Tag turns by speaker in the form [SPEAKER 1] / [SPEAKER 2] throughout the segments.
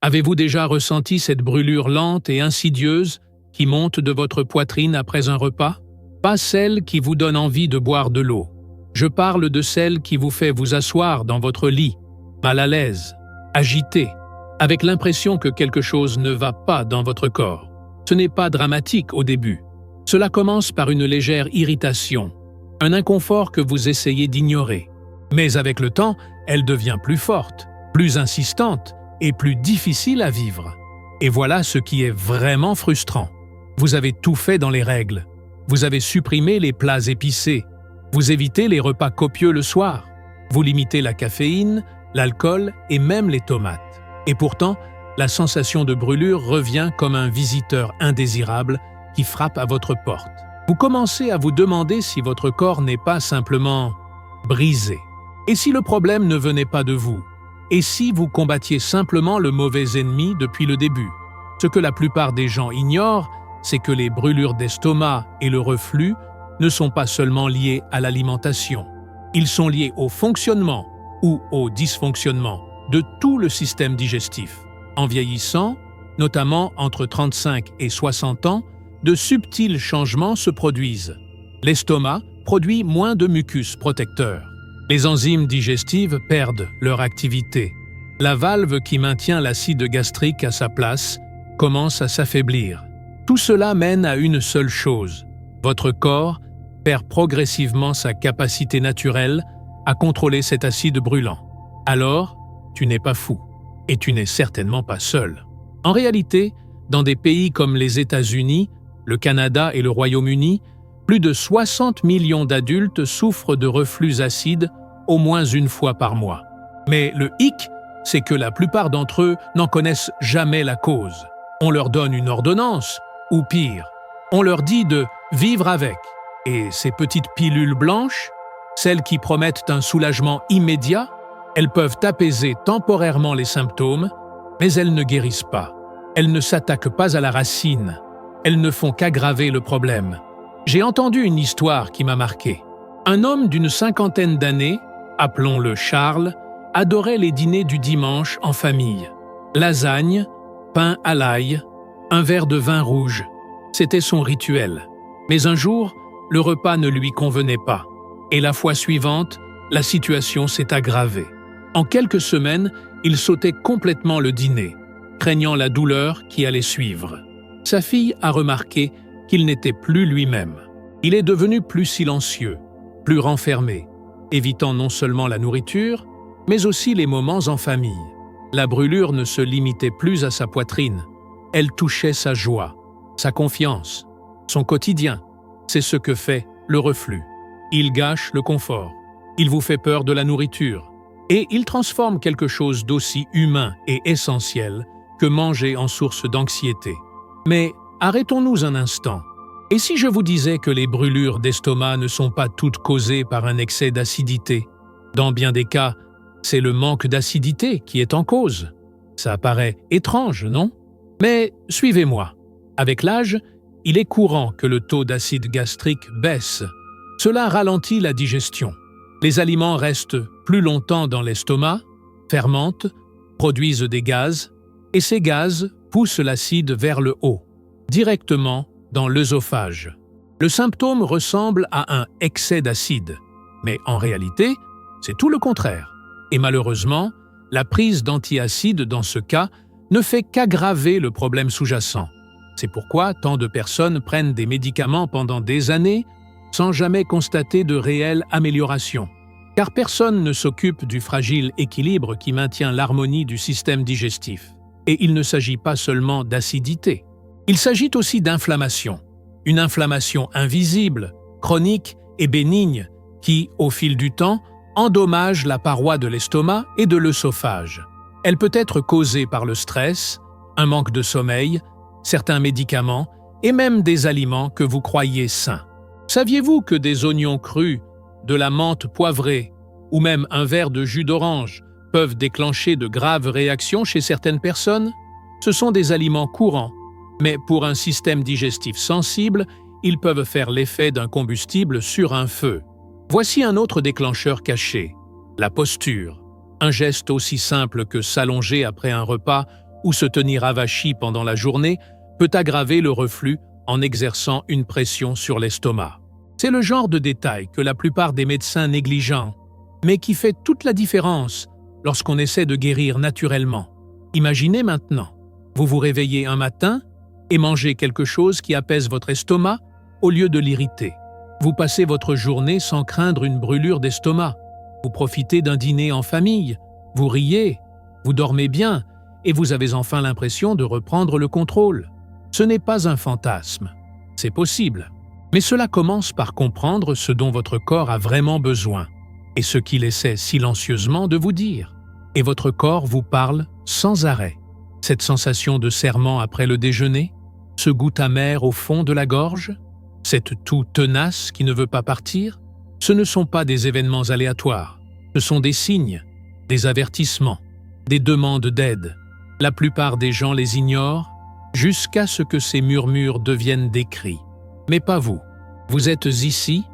[SPEAKER 1] Avez-vous déjà ressenti cette brûlure lente et insidieuse qui monte de votre poitrine après un repas? Pas celle qui vous donne envie de boire de l'eau. Je parle de celle qui vous fait vous asseoir dans votre lit, mal à l'aise, agité, avec l'impression que quelque chose ne va pas dans votre corps. Ce n'est pas dramatique au début. Cela commence par une légère irritation, un inconfort que vous essayez d'ignorer. Mais avec le temps, elle devient plus forte, plus insistante et plus difficile à vivre. Et voilà ce qui est vraiment frustrant. Vous avez tout fait dans les règles. Vous avez supprimé les plats épicés. Vous évitez les repas copieux le soir. Vous limitez la caféine, l'alcool et même les tomates. Et pourtant, la sensation de brûlure revient comme un visiteur indésirable qui frappe à votre porte. Vous commencez à vous demander si votre corps n'est pas simplement brisé. Et si le problème ne venait pas de vous? Et si vous combattiez simplement le mauvais ennemi depuis le début? Ce que la plupart des gens ignorent, c'est que les brûlures d'estomac et le reflux ne sont pas seulement liés à l'alimentation. Ils sont liés au fonctionnement ou au dysfonctionnement de tout le système digestif. En vieillissant, notamment entre 35 et 60 ans, de subtils changements se produisent. L'estomac produit moins de mucus protecteur. Les enzymes digestives perdent leur activité. La valve qui maintient l'acide gastrique à sa place commence à s'affaiblir. Tout cela mène à une seule chose. Votre corps perd progressivement sa capacité naturelle à contrôler cet acide brûlant. Alors, tu n'es pas fou. Et tu n'es certainement pas seul. En réalité, dans des pays comme les États-Unis, le Canada et le Royaume-Uni, plus de 60 millions d'adultes souffrent de reflux acide au moins une fois par mois. Mais le hic, c'est que la plupart d'entre eux n'en connaissent jamais la cause. On leur donne une ordonnance, ou pire, on leur dit de vivre avec. Et ces petites pilules blanches, celles qui promettent un soulagement immédiat, elles peuvent apaiser temporairement les symptômes, mais elles ne guérissent pas. Elles ne s'attaquent pas à la racine. Elles ne font qu'aggraver le problème. J'ai entendu une histoire qui m'a marqué. Un homme d'une 50aine d'années, appelons-le Charles, adorait les dîners du dimanche en famille. Lasagne, pain à l'ail, un verre de vin rouge. C'était son rituel. Mais un jour, le repas ne lui convenait pas. Et la fois suivante, la situation s'est aggravée. En quelques semaines, il sautait complètement le dîner, craignant la douleur qui allait suivre. Sa fille a remarqué qu'il n'était plus lui-même. Il est devenu plus silencieux, plus renfermé, évitant non seulement la nourriture, mais aussi les moments en famille. La brûlure ne se limitait plus à sa poitrine. Elle touchait sa joie, sa confiance, son quotidien. C'est ce que fait le reflux. Il gâche le confort. Il vous fait peur de la nourriture. Et il transforme quelque chose d'aussi humain et essentiel que manger en source d'anxiété. Mais arrêtons-nous un instant. Et si je vous disais que les brûlures d'estomac ne sont pas toutes causées par un excès d'acidité? Dans bien des cas, c'est le manque d'acidité qui est en cause. Ça paraît étrange, non? Mais suivez-moi. Avec l'âge, il est courant que le taux d'acide gastrique baisse. Cela ralentit la digestion. Les aliments restent plus longtemps dans l'estomac, fermentent, produisent des gaz, et ces gaz poussent l'acide vers le haut, directement dans l'œsophage. Le symptôme ressemble à un excès d'acide, mais en réalité, c'est tout le contraire. Et malheureusement, la prise d'antiacides dans ce cas ne fait qu'aggraver le problème sous-jacent. C'est pourquoi tant de personnes prennent des médicaments pendant des années sans jamais constater de réelle amélioration. Car personne ne s'occupe du fragile équilibre qui maintient l'harmonie du système digestif. Et il ne s'agit pas seulement d'acidité. Il s'agit aussi d'inflammation. Une inflammation invisible, chronique et bénigne qui, au fil du temps, endommage la paroi de l'estomac et de l'œsophage. Elle peut être causée par le stress, un manque de sommeil, certains médicaments et même des aliments que vous croyez sains. Saviez-vous que des oignons crus, de la menthe poivrée ou même un verre de jus d'orange peuvent déclencher de graves réactions chez certaines personnes? Ce sont des aliments courants, mais pour un système digestif sensible, ils peuvent faire l'effet d'un combustible sur un feu. Voici un autre déclencheur caché, la posture. Un geste aussi simple que s'allonger après un repas ou se tenir avachi pendant la journée peut aggraver le reflux en exerçant une pression sur l'estomac. C'est le genre de détail que la plupart des médecins négligent, mais qui fait toute la différence lorsqu'on essaie de guérir naturellement. Imaginez maintenant, vous vous réveillez un matin et mangez quelque chose qui apaise votre estomac au lieu de l'irriter. Vous passez votre journée sans craindre une brûlure d'estomac. Vous profitez d'un dîner en famille, vous riez, vous dormez bien et vous avez enfin l'impression de reprendre le contrôle. Ce n'est pas un fantasme, c'est possible. Mais cela commence par comprendre ce dont votre corps a vraiment besoin et ce qu'il essaie silencieusement de vous dire. Et votre corps vous parle sans arrêt. Cette sensation de serrement après le déjeuner, ce goût amer au fond de la gorge, cette toux tenace qui ne veut pas partir, ce ne sont pas des événements aléatoires, ce sont des signes, des avertissements, des demandes d'aide. La plupart des gens les ignorent jusqu'à ce que ces murmures deviennent des cris. Mais pas vous. Vous êtes ici,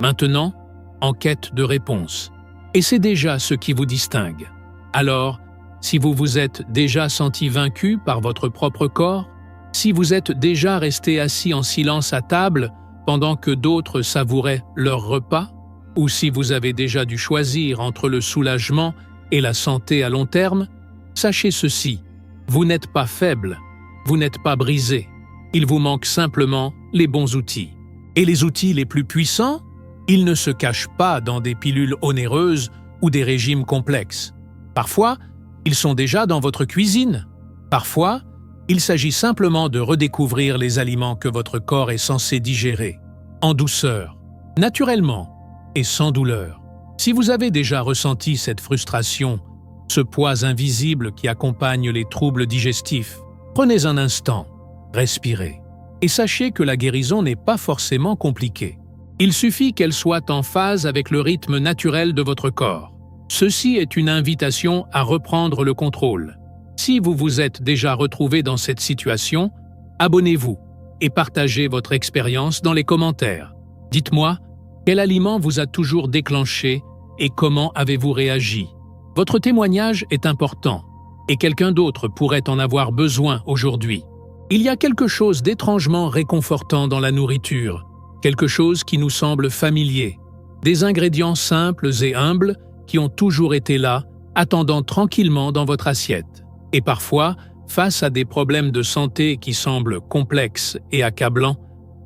[SPEAKER 1] maintenant, en quête de réponse. Et c'est déjà ce qui vous distingue. Alors, si vous vous êtes déjà senti vaincu par votre propre corps, si vous êtes déjà resté assis en silence à table pendant que d'autres savouraient leur repas, ou si vous avez déjà dû choisir entre le soulagement et la santé à long terme, sachez ceci, vous n'êtes pas faible, vous n'êtes pas brisé. Il vous manque simplement les bons outils. Et les outils les plus puissants, ils ne se cachent pas dans des pilules onéreuses ou des régimes complexes. Parfois, ils sont déjà dans votre cuisine. Parfois, il s'agit simplement de redécouvrir les aliments que votre corps est censé digérer, en douceur, naturellement et sans douleur. Si vous avez déjà ressenti cette frustration, ce poids invisible qui accompagne les troubles digestifs, prenez un instant, respirez, et sachez que la guérison n'est pas forcément compliquée. Il suffit qu'elle soit en phase avec le rythme naturel de votre corps. Ceci est une invitation à reprendre le contrôle. Si vous vous êtes déjà retrouvé dans cette situation, abonnez-vous et partagez votre expérience dans les commentaires. Dites-moi, quel aliment vous a toujours déclenché et comment avez-vous réagi? Votre témoignage est important et quelqu'un d'autre pourrait en avoir besoin aujourd'hui. Il y a quelque chose d'étrangement réconfortant dans la nourriture, quelque chose qui nous semble familier, des ingrédients simples et humbles qui ont toujours été là, attendant tranquillement dans votre assiette. Et parfois, face à des problèmes de santé qui semblent complexes et accablants,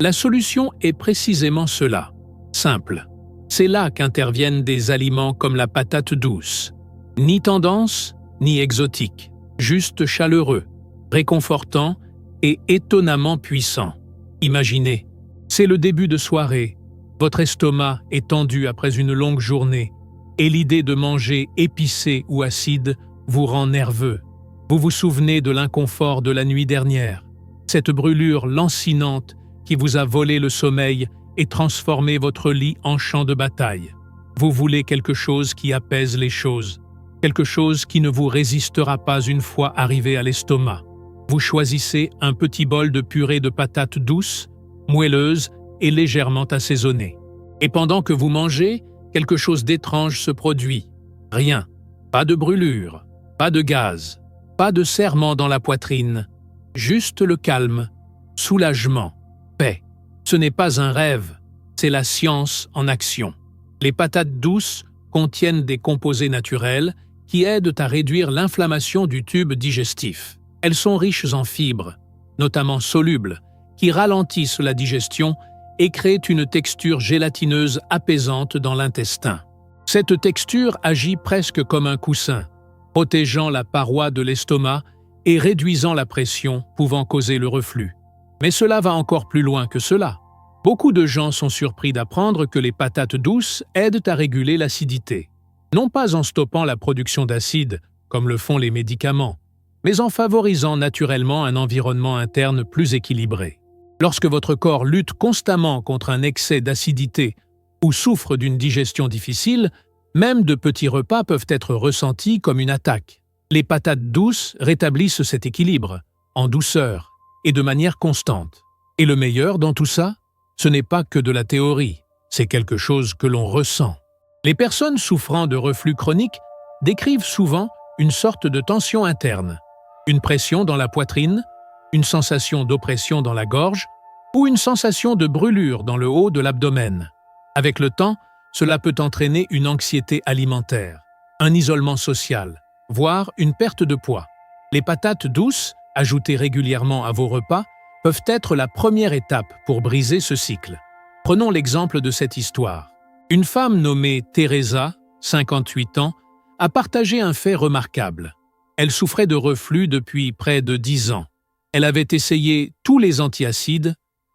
[SPEAKER 1] la solution est précisément cela, simple. C'est là qu'interviennent des aliments comme la patate douce. Ni tendance, ni exotique, juste chaleureux, réconfortant et étonnamment puissant. Imaginez, c'est le début de soirée, votre estomac est tendu après une longue journée, et l'idée de manger épicé ou acide vous rend nerveux. Vous vous souvenez de l'inconfort de la nuit dernière, cette brûlure lancinante qui vous a volé le sommeil et transformé votre lit en champ de bataille. Vous voulez quelque chose qui apaise les choses, quelque chose qui ne vous résistera pas une fois arrivé à l'estomac. Vous choisissez un petit bol de purée de patates douces, moelleuses et légèrement assaisonnées. Et pendant que vous mangez, quelque chose d'étrange se produit. Rien, pas de brûlure, pas de gaz, pas de serrement dans la poitrine, juste le calme, soulagement, paix. Ce n'est pas un rêve, c'est la science en action. Les patates douces contiennent des composés naturels qui aident à réduire l'inflammation du tube digestif. Elles sont riches en fibres, notamment solubles, qui ralentissent la digestion et créent une texture gélatineuse apaisante dans l'intestin. Cette texture agit presque comme un coussin, protégeant la paroi de l'estomac et réduisant la pression pouvant causer le reflux. Mais cela va encore plus loin que cela. Beaucoup de gens sont surpris d'apprendre que les patates douces aident à réguler l'acidité. Non pas en stoppant la production d'acide, comme le font les médicaments, mais en favorisant naturellement un environnement interne plus équilibré. Lorsque votre corps lutte constamment contre un excès d'acidité ou souffre d'une digestion difficile, même de petits repas peuvent être ressentis comme une attaque. Les patates douces rétablissent cet équilibre, en douceur et de manière constante. Et le meilleur dans tout ça, ce n'est pas que de la théorie, c'est quelque chose que l'on ressent. Les personnes souffrant de reflux chronique décrivent souvent une sorte de tension interne, Une pression dans la poitrine, une sensation d'oppression dans la gorge ou une sensation de brûlure dans le haut de l'abdomen. Avec le temps, cela peut entraîner une anxiété alimentaire, un isolement social, voire une perte de poids. Les patates douces, ajoutées régulièrement à vos repas, peuvent être la première étape pour briser ce cycle. Prenons l'exemple de cette histoire. Une femme nommée Teresa, 58 ans, a partagé un fait remarquable. Elle souffrait de reflux depuis près de 10 ans. Elle avait essayé tous les antiacides,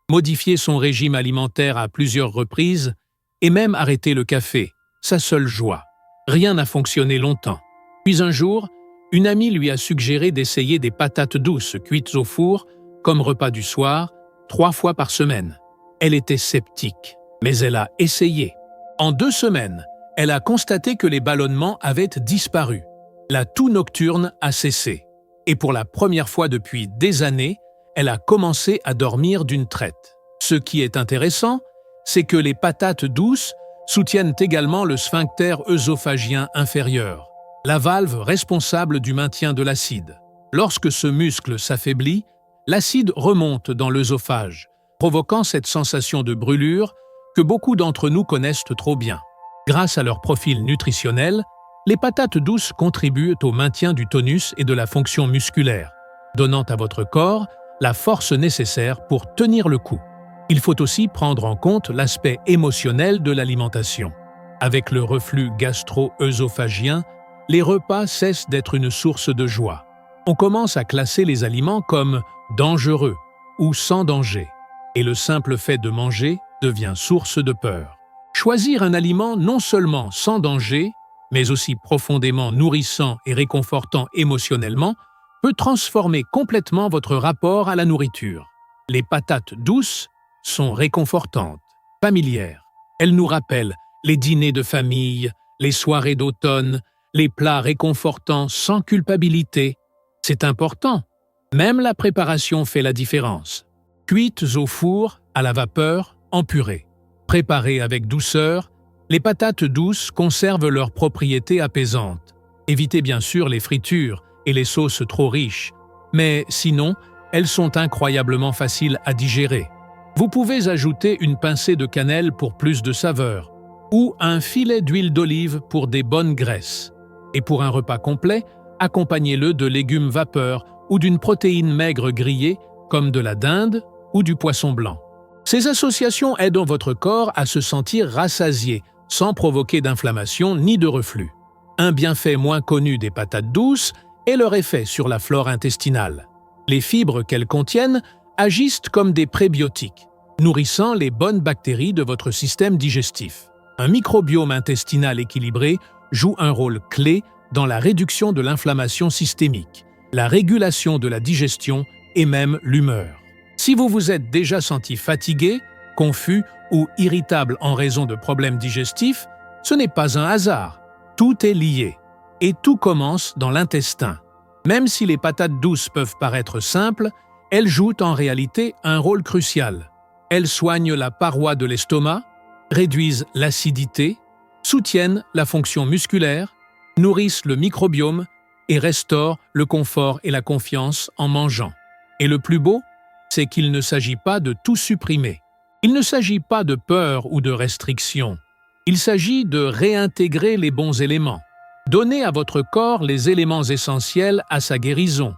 [SPEAKER 1] modifié son régime alimentaire à plusieurs reprises et même arrêté le café, sa seule joie. Rien n'a fonctionné longtemps. Puis un jour, une amie lui a suggéré d'essayer des patates douces cuites au four comme repas du soir, 3 fois par semaine. Elle était sceptique, mais elle a essayé. En 2 semaines, elle a constaté que les ballonnements avaient disparu. La toux nocturne a cessé. Et pour la première fois depuis des années, elle a commencé à dormir d'une traite. Ce qui est intéressant, c'est que les patates douces soutiennent également le sphincter œsophagien inférieur, la valve responsable du maintien de l'acide. Lorsque ce muscle s'affaiblit, l'acide remonte dans l'œsophage, provoquant cette sensation de brûlure que beaucoup d'entre nous connaissent trop bien. Grâce à leur profil nutritionnel, les patates douces contribuent au maintien du tonus et de la fonction musculaire, donnant à votre corps la force nécessaire pour tenir le coup. Il faut aussi prendre en compte l'aspect émotionnel de l'alimentation. Avec le reflux gastro-œsophagien, les repas cessent d'être une source de joie. On commence à classer les aliments comme dangereux ou sans danger, et le simple fait de manger devient source de peur. Choisir un aliment non seulement sans danger, mais aussi profondément nourrissant et réconfortant émotionnellement, peut transformer complètement votre rapport à la nourriture. Les patates douces sont réconfortantes, familières. Elles nous rappellent les dîners de famille, les soirées d'automne, les plats réconfortants sans culpabilité. C'est important. Même la préparation fait la différence. Cuites au four, à la vapeur, en purée. Préparées avec douceur, les patates douces conservent leurs propriétés apaisantes. Évitez bien sûr les fritures et les sauces trop riches, mais sinon, elles sont incroyablement faciles à digérer. Vous pouvez ajouter une pincée de cannelle pour plus de saveur, ou un filet d'huile d'olive pour des bonnes graisses. Et pour un repas complet, accompagnez-le de légumes vapeur ou d'une protéine maigre grillée, comme de la dinde ou du poisson blanc. Ces associations aident votre corps à se sentir rassasié, sans provoquer d'inflammation ni de reflux. Un bienfait moins connu des patates douces est leur effet sur la flore intestinale. Les fibres qu'elles contiennent agissent comme des prébiotiques, nourrissant les bonnes bactéries de votre système digestif. Un microbiome intestinal équilibré joue un rôle clé dans la réduction de l'inflammation systémique, la régulation de la digestion et même l'humeur. Si vous vous êtes déjà senti fatigué, confus ou irritable en raison de problèmes digestifs, ce n'est pas un hasard. Tout est lié. Et tout commence dans l'intestin. Même si les patates douces peuvent paraître simples, elles jouent en réalité un rôle crucial. Elles soignent la paroi de l'estomac, réduisent l'acidité, soutiennent la fonction musculaire, nourrissent le microbiome et restaurent le confort et la confiance en mangeant. Et le plus beau, c'est qu'il ne s'agit pas de tout supprimer. Il ne s'agit pas de peur ou de restriction. Il s'agit de réintégrer les bons éléments. Donner à votre corps les éléments essentiels à sa guérison,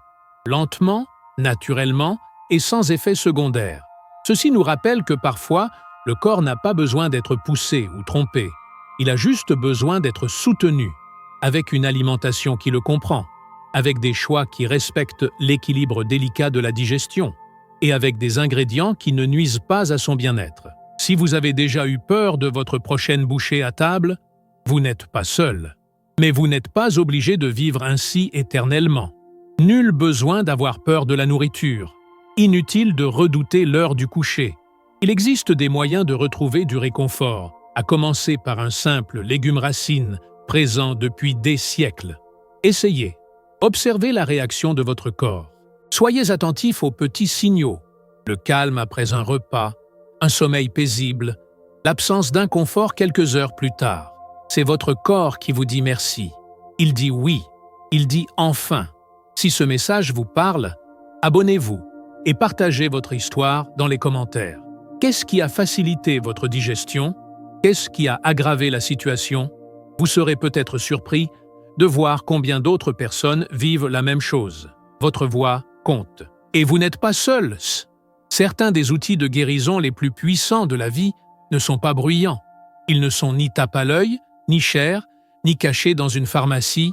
[SPEAKER 1] lentement, naturellement et sans effet secondaire. Ceci nous rappelle que parfois, le corps n'a pas besoin d'être poussé ou trompé. Il a juste besoin d'être soutenu, avec une alimentation qui le comprend, avec des choix qui respectent l'équilibre délicat de la digestion, et avec des ingrédients qui ne nuisent pas à son bien-être. Si vous avez déjà eu peur de votre prochaine bouchée à table, vous n'êtes pas seul. Mais vous n'êtes pas obligé de vivre ainsi éternellement. Nul besoin d'avoir peur de la nourriture. Inutile de redouter l'heure du coucher. Il existe des moyens de retrouver du réconfort, à commencer par un simple légume-racine présent depuis des siècles. Essayez. Observez la réaction de votre corps. Soyez attentif aux petits signaux, le calme après un repas, un sommeil paisible, l'absence d'inconfort quelques heures plus tard. C'est votre corps qui vous dit merci. Il dit oui, il dit enfin. Si ce message vous parle, abonnez-vous et partagez votre histoire dans les commentaires. Qu'est-ce qui a facilité votre digestion? Qu'est-ce qui a aggravé la situation? Vous serez peut-être surpris de voir combien d'autres personnes vivent la même chose. Votre voix compte. Et vous n'êtes pas seul. Certains des outils de guérison les plus puissants de la vie ne sont pas bruyants. Ils ne sont ni tape à l'œil, ni chers, ni cachés dans une pharmacie.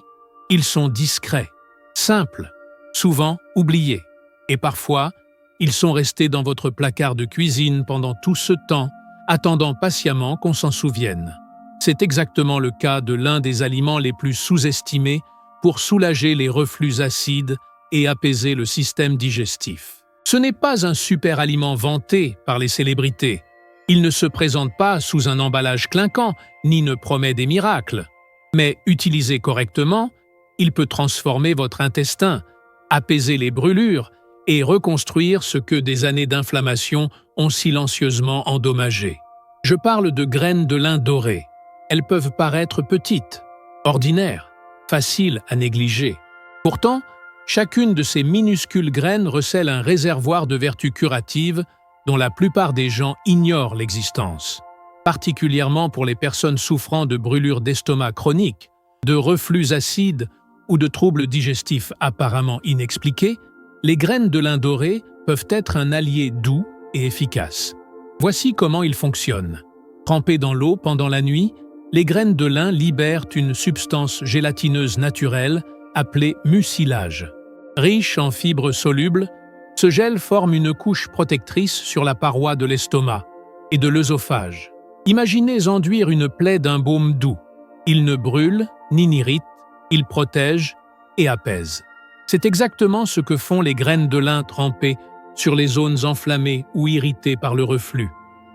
[SPEAKER 1] Ils sont discrets, simples, souvent oubliés. Et parfois, ils sont restés dans votre placard de cuisine pendant tout ce temps, attendant patiemment qu'on s'en souvienne. C'est exactement le cas de l'un des aliments les plus sous-estimés pour soulager les reflux acides et apaiser le système digestif. Ce n'est pas un super aliment vanté par les célébrités. Il ne se présente pas sous un emballage clinquant, ni ne promet des miracles. Mais utilisé correctement, il peut transformer votre intestin, apaiser les brûlures et reconstruire ce que des années d'inflammation ont silencieusement endommagé. Je parle de graines de lin dorées. Elles peuvent paraître petites, ordinaires, faciles à négliger. Pourtant, chacune de ces minuscules graines recèle un réservoir de vertus curatives dont la plupart des gens ignorent l'existence. Particulièrement pour les personnes souffrant de brûlures d'estomac chroniques, de reflux acides ou de troubles digestifs apparemment inexpliqués, les graines de lin doré peuvent être un allié doux et efficace. Voici comment ils fonctionnent. Trempées dans l'eau pendant la nuit, les graines de lin libèrent une substance gélatineuse naturelle appelée mucilage. Riche en fibres solubles, ce gel forme une couche protectrice sur la paroi de l'estomac et de l'œsophage. Imaginez enduire une plaie d'un baume doux. Il ne brûle ni n'irrite, il protège et apaise. C'est exactement ce que font les graines de lin trempées sur les zones enflammées ou irritées par le reflux.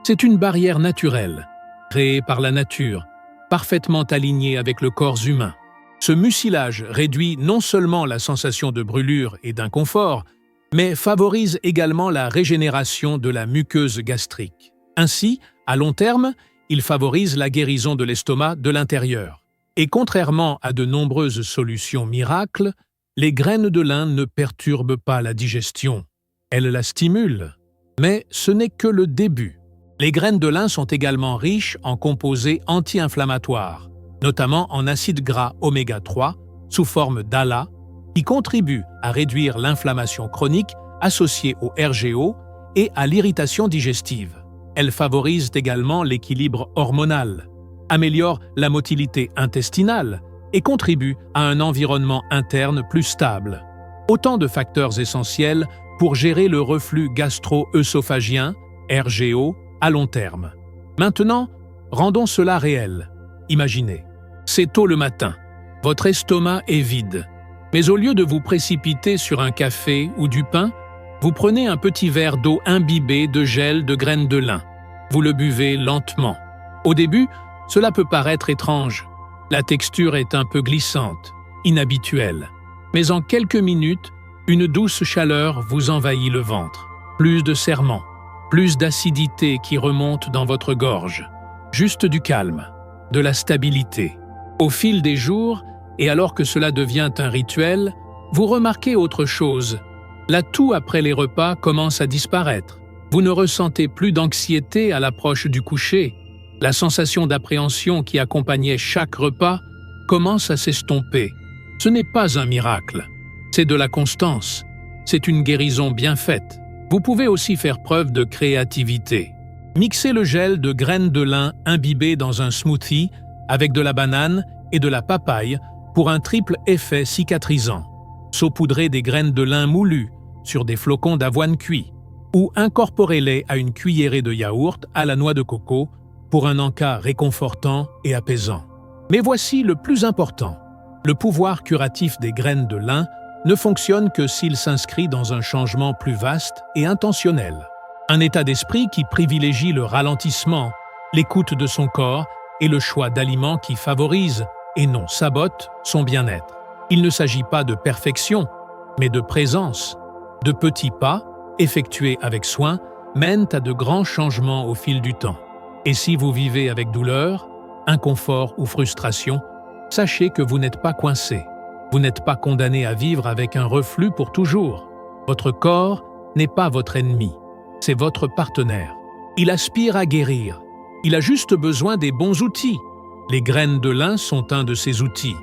[SPEAKER 1] C'est une barrière naturelle, créée par la nature, parfaitement alignée avec le corps humain. Ce mucilage réduit non seulement la sensation de brûlure et d'inconfort, mais favorise également la régénération de la muqueuse gastrique. Ainsi, à long terme, il favorise la guérison de l'estomac de l'intérieur. Et contrairement à de nombreuses solutions miracles, les graines de lin ne perturbent pas la digestion. Elles la stimulent. Mais ce n'est que le début. Les graines de lin sont également riches en composés anti-inflammatoires, notamment en acides gras oméga 3 sous forme d'ALA, qui contribuent à réduire l'inflammation chronique associée au RGO et à l'irritation digestive. Elles favorisent également l'équilibre hormonal, améliorent la motilité intestinale et contribuent à un environnement interne plus stable. Autant de facteurs essentiels pour gérer le reflux gastro-œsophagien, RGO, à long terme. Maintenant, rendons cela réel. Imaginez, c'est tôt le matin, votre estomac est vide, mais au lieu de vous précipiter sur un café ou du pain, vous prenez un petit verre d'eau imbibé de gel de graines de lin. Vous le buvez lentement. Au début, cela peut paraître étrange. La texture est un peu glissante, inhabituelle. Mais en quelques minutes, une douce chaleur vous envahit le ventre. Plus de serrement, plus d'acidité qui remonte dans votre gorge. Juste du calme, de la stabilité. Au fil des jours, et alors que cela devient un rituel, vous remarquez autre chose. La toux après les repas commence à disparaître. Vous ne ressentez plus d'anxiété à l'approche du coucher. La sensation d'appréhension qui accompagnait chaque repas commence à s'estomper. Ce n'est pas un miracle, c'est de la constance. C'est une guérison bien faite. Vous pouvez aussi faire preuve de créativité. Mixez le gel de graines de lin imbibé dans un smoothie avec de la banane et de la papaye pour un triple effet cicatrisant. Saupoudrez des graines de lin moulues sur des flocons d'avoine cuits ou incorporez-les à une cuillerée de yaourt à la noix de coco pour un encas réconfortant et apaisant. Mais voici le plus important. Le pouvoir curatif des graines de lin ne fonctionne que s'il s'inscrit dans un changement plus vaste et intentionnel. Un état d'esprit qui privilégie le ralentissement, l'écoute de son corps et le choix d'aliments qui favorisent, et non sabotent, son bien-être. Il ne s'agit pas de perfection, mais de présence. De petits pas, effectués avec soin, mènent à de grands changements au fil du temps. Et si vous vivez avec douleur, inconfort ou frustration, sachez que vous n'êtes pas coincé. Vous n'êtes pas condamné à vivre avec un reflux pour toujours. Votre corps n'est pas votre ennemi, c'est votre partenaire. Il aspire à guérir. Il a juste besoin des bons outils. Les graines de lin sont un de ces outils.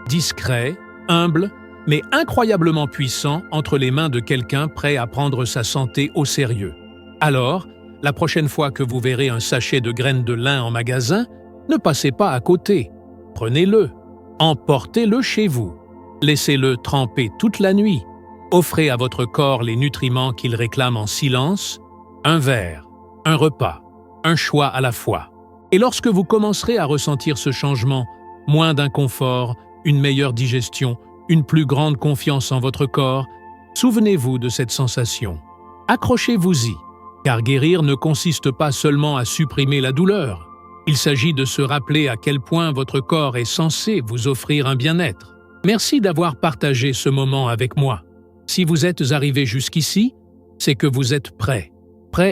[SPEAKER 1] Discret, humble, mais incroyablement puissant entre les mains de quelqu'un prêt à prendre sa santé au sérieux. Alors, la prochaine fois que vous verrez un sachet de graines de lin en magasin, ne passez pas à côté. Prenez-le. Emportez-le chez vous. Laissez-le tremper toute la nuit. Offrez à votre corps les nutriments qu'il réclame en silence. Un verre, un repas, un choix à la fois. Et lorsque vous commencerez à ressentir ce changement, moins d'inconfort, une meilleure digestion, une plus grande confiance en votre corps, souvenez-vous de cette sensation. Accrochez-vous-y, car guérir ne consiste pas seulement à supprimer la douleur. Il s'agit de se rappeler à quel point votre corps est censé vous offrir un bien-être. Merci d'avoir partagé ce moment avec moi. Si vous êtes arrivé jusqu'ici, c'est que vous êtes prêt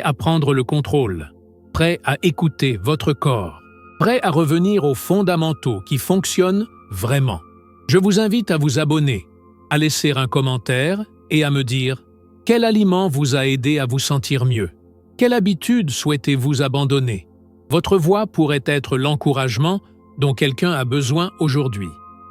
[SPEAKER 1] à prendre le contrôle, prêt à écouter votre corps, prêt à revenir aux fondamentaux qui fonctionnent vraiment. Je vous invite à vous abonner, à laisser un commentaire et à me dire quel aliment vous a aidé à vous sentir mieux. Quelle habitude souhaitez-vous abandonner? Votre voix pourrait être l'encouragement dont quelqu'un a besoin aujourd'hui.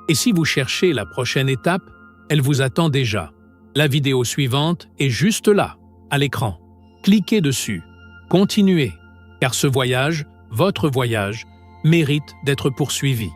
[SPEAKER 1] Et si vous cherchez la prochaine étape, elle vous attend déjà. La vidéo suivante est juste là, à l'écran. Cliquez dessus. Continuez, car ce voyage, votre voyage, mérite d'être poursuivi.